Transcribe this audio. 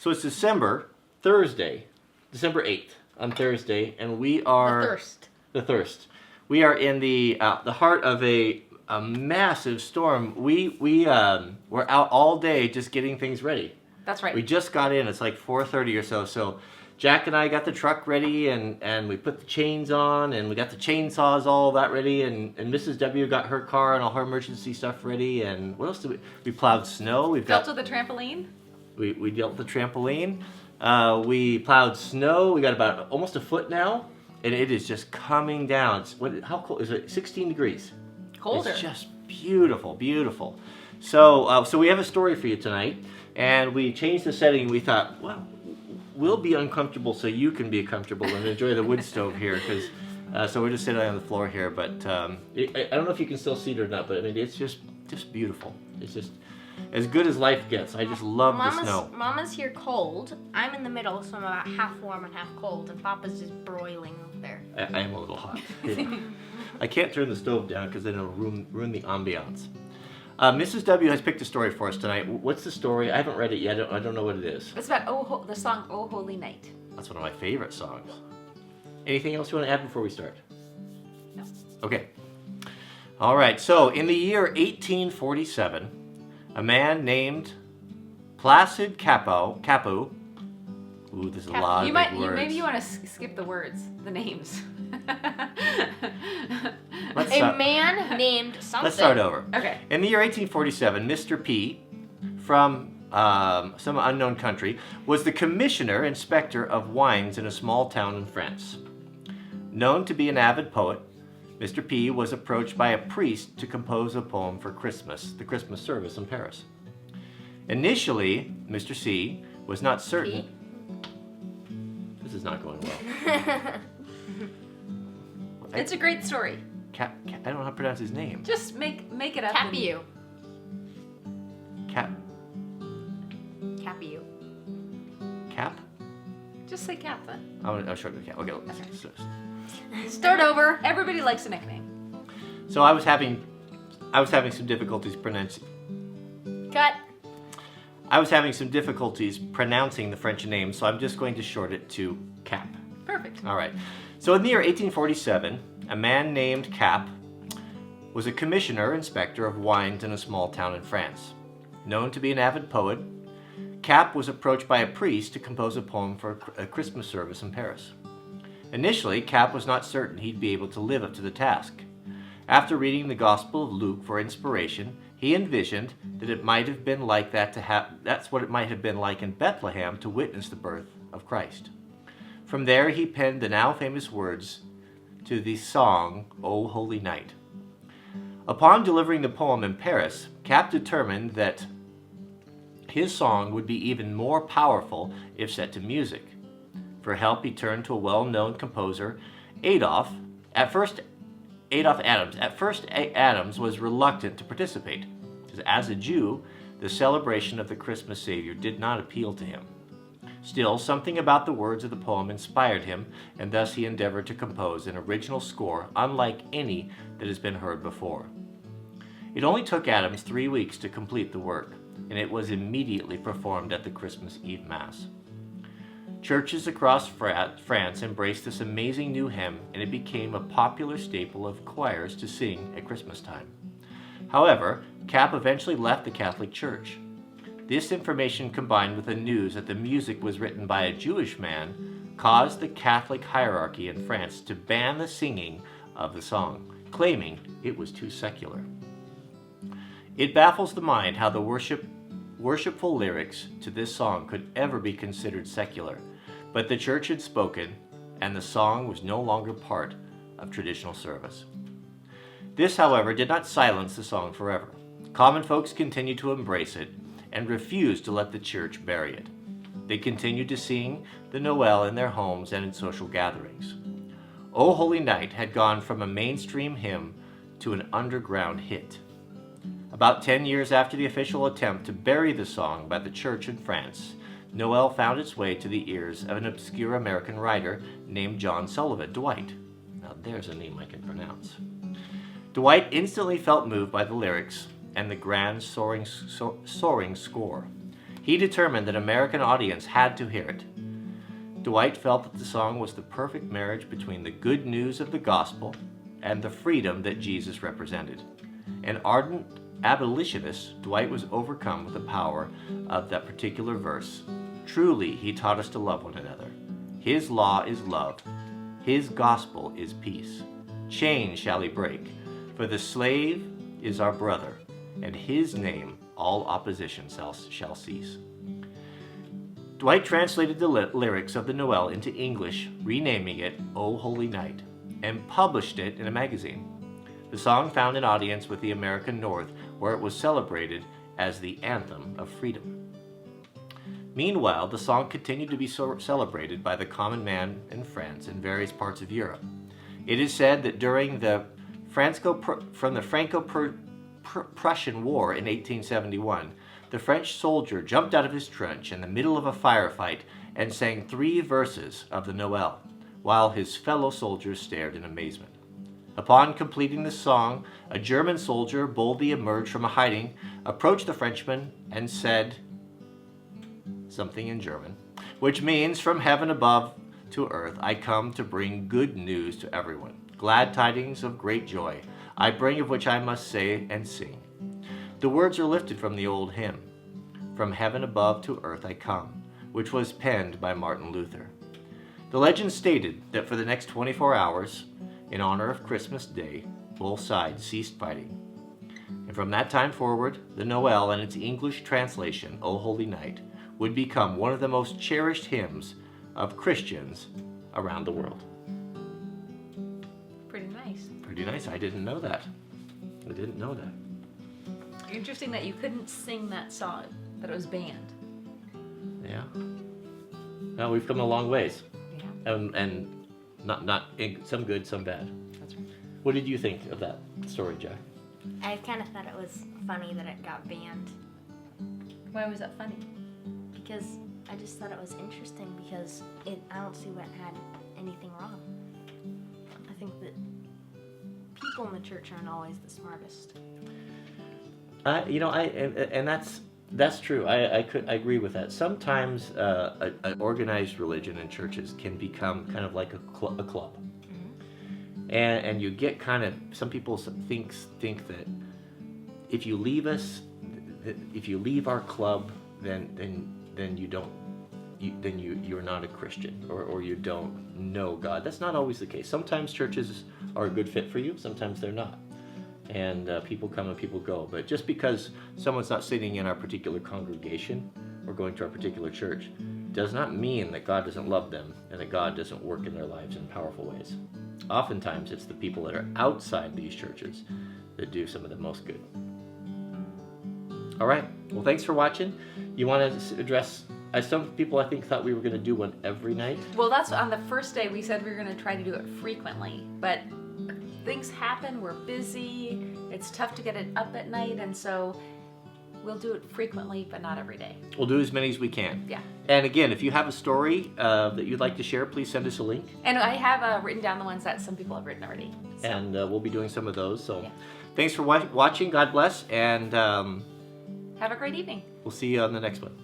So it's Thursday, December 8th on Thursday, and we are... The Thirst. We are in the heart of a massive storm. We're out all day just getting things ready. That's right. We just got in. It's like 4:30 or so. So Jack and I got the truck ready, and we put the chains on, and we got the chainsaws, all that ready, and Mrs. W got her car and all her emergency stuff ready. And what else did we plowed snow. Dealt with the trampoline. We dealt with the trampoline. We plowed snow. We got about almost a foot now, and it is just coming down. How cold is it? 16 degrees. Colder. It's just beautiful, beautiful. So we have a story for you tonight, and we changed the setting. We thought, well, we'll be uncomfortable so you can be comfortable and enjoy the wood stove here, because so we're just sitting on the floor here. But I don't know if you can still see it or not, but I mean, it's just beautiful. It's just as good as life gets. I just love the snow. Mama's here cold. I'm in the middle, so I'm about half warm and half cold, and Papa's just broiling up there. I am a little hot. Yeah. I can't turn the stove down because then it'll ruin the ambiance. Mrs. W has picked a story for us tonight. What's the story? I haven't read it yet. I don't know what it is. It's about the song "Oh Holy Night." That's one of my favorite songs. Anything else you want to add before we start? No. Okay. All right. So in the year 1847, a man named Placid Capu. Ooh, there's a lot of big words. Maybe you want to skip the words, the names. A man named something. Let's start over. Okay. In the year 1847, Mr. P, from some unknown country, was the commissioner inspector of wines in a small town in France. Known to be an avid poet, Mr. P was approached by a priest to compose a poem for Christmas, the Christmas service in Paris. Initially, Mr. C was not certain. This is not going well. It's a great story. I don't know how to pronounce his name. Just make it up. Capu. Cap. Capu. Cap? Just say Cap then. I'll short the cap. Okay. Start over. Everybody likes a nickname. So I was having some difficulties pronouncing. Cut. I was having some difficulties pronouncing the French name, so I'm just going to short it to Cap. Perfect. All right. So in the year 1847, a man named Cap was a commissioner inspector of wines in a small town in France. Known to be an avid poet, Cap was approached by a priest to compose a poem for a Christmas service in Paris. Initially, Cap was not certain he'd be able to live up to the task. After reading the Gospel of Luke for inspiration, he envisioned that it might have been like that's what it might have been like in Bethlehem to witness the birth of Christ. From there, he penned the now famous words to the song, O Holy Night. Upon delivering the poem in Paris, Cap determined that his song would be even more powerful if set to music. For help, he turned to a well-known composer, Adolphe Adams. At first, Adams was reluctant to participate, because as a Jew, the celebration of the Christmas Savior did not appeal to him. Still, something about the words of the poem inspired him, and thus he endeavored to compose an original score unlike any that has been heard before. It only took Adams 3 weeks to complete the work, and it was immediately performed at the Christmas Eve Mass. Churches across France embraced this amazing new hymn, and it became a popular staple of choirs to sing at Christmas time. However, Cap eventually left the Catholic Church. This information, combined with the news that the music was written by a Jewish man, caused the Catholic hierarchy in France to ban the singing of the song, claiming it was too secular. It baffles the mind how the worshipful lyrics to this song could ever be considered secular, but the church had spoken, and the song was no longer part of traditional service. This, however, did not silence the song forever. Common folks continued to embrace it and refused to let the church bury it. They continued to sing the Noel in their homes and in social gatherings. O Holy Night had gone from a mainstream hymn to an underground hit. About 10 years after the official attempt to bury the song by the church in France, Noel found its way to the ears of an obscure American writer named John Sullivan, Dwight. Now there's a name I can pronounce. Dwight instantly felt moved by the lyrics and the grand soaring score. He determined that an American audience had to hear it. Dwight felt that the song was the perfect marriage between the good news of the gospel and the freedom that Jesus represented. An ardent abolitionist, Dwight was overcome with the power of that particular verse. Truly, he taught us to love one another. His law is love. His gospel is peace. Chains shall he break, for the slave is our brother, and his name all opposition shall cease. Dwight translated the lyrics of the Noel into English, renaming it O Holy Night, and published it in a magazine. The song found an audience with the American North, where it was celebrated as the anthem of freedom. Meanwhile, the song continued to be celebrated by the common man in France and various parts of Europe. It is said that during the Franco-Prussian War in 1871, the French soldier jumped out of his trench in the middle of a firefight and sang 3 verses of the Noel, while his fellow soldiers stared in amazement. Upon completing the song, a German soldier boldly emerged from a hiding, approached the Frenchman, and said something in German, which means, from heaven above to earth, I come to bring good news to everyone. Glad tidings of great joy, I bring, of which I must say and sing. The words are lifted from the old hymn, From Heaven Above to Earth I Come, which was penned by Martin Luther. The legend stated that for the next 24 hours, in honor of Christmas Day, both sides ceased fighting. And from that time forward, the Noel and its English translation, O Holy Night, would become one of the most cherished hymns of Christians around the world. Pretty nice. Pretty nice. I didn't know that. Interesting that you couldn't sing that song, that it was banned. Yeah. Well, we've come a long ways. Yeah. And not some good, some bad. That's right. What did you think of that story, Jack? I kind of thought it was funny that it got banned Why was that funny? because I just thought it was interesting because I don't see what had anything wrong. I think that people in the church aren't always the smartest. And that's true. I agree with that. Sometimes an organized religion in churches can become kind of like a club, and you get kind of, some people think that if you leave our club, then you're not a Christian, or you don't know God. That's not always the case. Sometimes churches are a good fit for you. Sometimes they're not. And people come and people go. But just because someone's not sitting in our particular congregation or going to our particular church does not mean that God doesn't love them and that God doesn't work in their lives in powerful ways. Oftentimes, it's the people that are outside these churches that do some of the most good. All right. Well, thanks for watching. You want to address... some people, I think, thought we were going to do one every night. Well, that's on the first day we said we were going to try to do it frequently, but things happen, we're busy, it's tough to get it up at night, and so we'll do it frequently, but not every day. We'll do as many as we can. Yeah. And again, if you have a story that you'd like to share, please send us a link. And I have written down the ones that some people have written already. So. And we'll be doing some of those. So Yeah. Thanks for watching. God bless. And Have a great evening. we'll see you on the next one.